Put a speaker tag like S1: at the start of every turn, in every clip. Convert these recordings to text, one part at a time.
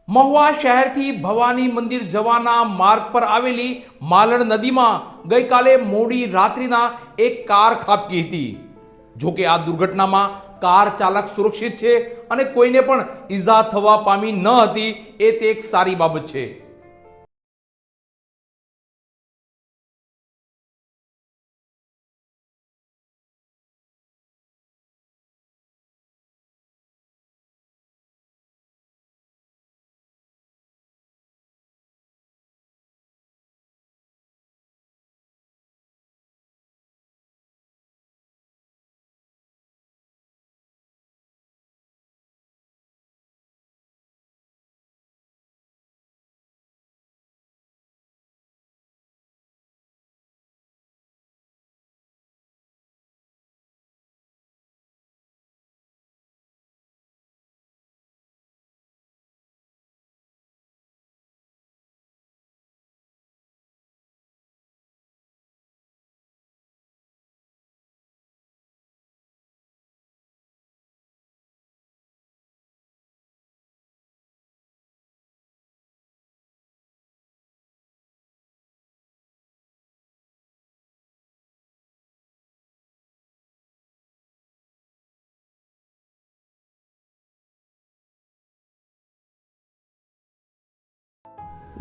S1: મહુવા શહેરથી ભવાની મંદિર જવાના માર્ગ પર આવેલી માલણ નદીમાં ગઈકાલે મોડી રાત્રિના એક કાર ખાબકી હતી। જો કે આ દુર્ઘટનામાં કાર ચાલક સુરક્ષિત છે અને કોઈને પણ ઈજા થવા પામી ન હતી, એ તે એક સારી બાબત છે।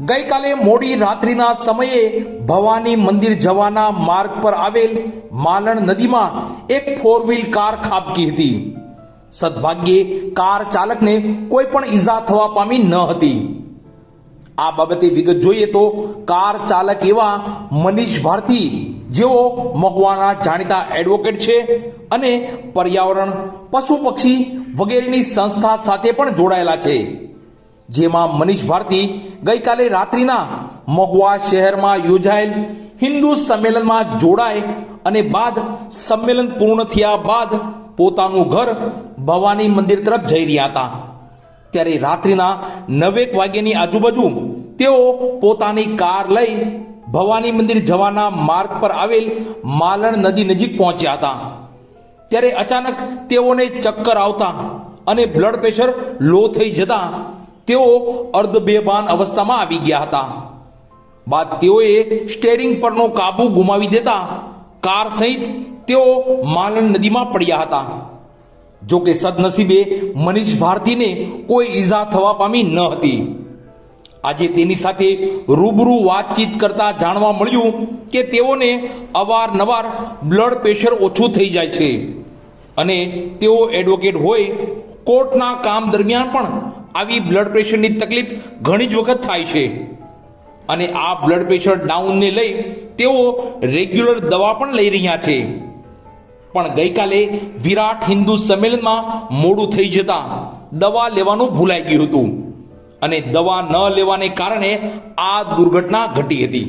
S1: ગઈકાલે મોડી રાત્રિના સમયે ભવાની મંદિર જવાના માર્ગ પર આવેલ માલણ નદીમાં એક 4 વ્હીલ કાર ખાબકી હતી। સદભાગ્યે કાર ચાલકને કોઈ પણ ઈજા થવા પામી ન હતી। આ બાબતે વિગત જોઈએ તો કાર ચાલક એવા મનીષ ભારતી, જેઓ મહુવાના જાણીતા એડવોકેટ છે અને પર્યાવરણ, પશુ પક્ષી વગેરેની સંસ્થા સાથે પણ જોડાયેલા છે। જેમાં મનીષ ભારતી ગઈકાલે રાત્રિના મહુવા શહેરમાં યોજાયેલ હિન્દુ સંમેલનમાં જોડાય અને બાદ સંમેલન પૂર્ણ થયા બાદ પોતાનું ઘર ભવાની મંદિર તરફ જઈ રહ્યા હતા। ત્યારે રાત્રિના 9 વાગ્યાની આજુબાજુ તેઓ પોતાની કાર લઈ ભવાની મંદિર જવાના માર્ગ પર આવેલ માલણ નદી નજીક પહોંચ્યા હતા। ત્યારે અચાનક તેઓને ચક્કર આવતા અને બ્લડ પ્રેશર લો થઈ જતા તેઓ અર્ધબેભાન અવસ્થામાં આવી ગયા હતા। બાદ તેઓએ સ્ટેરિંગ પરનો કાબુ ગુમાવી દેતા કાર સહિત તેઓ માલણ નદીમાં પડ્યા હતા। જો કે સદનસીબે મનીષ ભારતીને કોઈ ઈજા થવા પામી ન હતી। આજે તેની સાથે રૂબરૂ વાતચીત કરતા જાણવા મળ્યું કે તેઓને અવારનવાર બ્લડ પ્રેશર ઓછું થઈ જાય છે અને તેઓ એડવોકેટ હોય, કોર્ટના કામ દરમિયાન પણ આવી બ્લડ પ્રેશરની તકલીફ ઘણી જ વખત થાય છે અને આ બ્લડ પ્રેશર ડાઉનને લઈ તેઓ રેગ્યુલર દવા પણ લઈ રહ્યા છે। પણ ગઈકાલે વિરાટ હિન્દુ સંમેલનમાં મોડું થઈ જતા દવા લેવાનું ભૂલાઈ ગયું હતું અને દવા ન લેવાને કારણે આ દુર્ઘટના ઘટી હતી।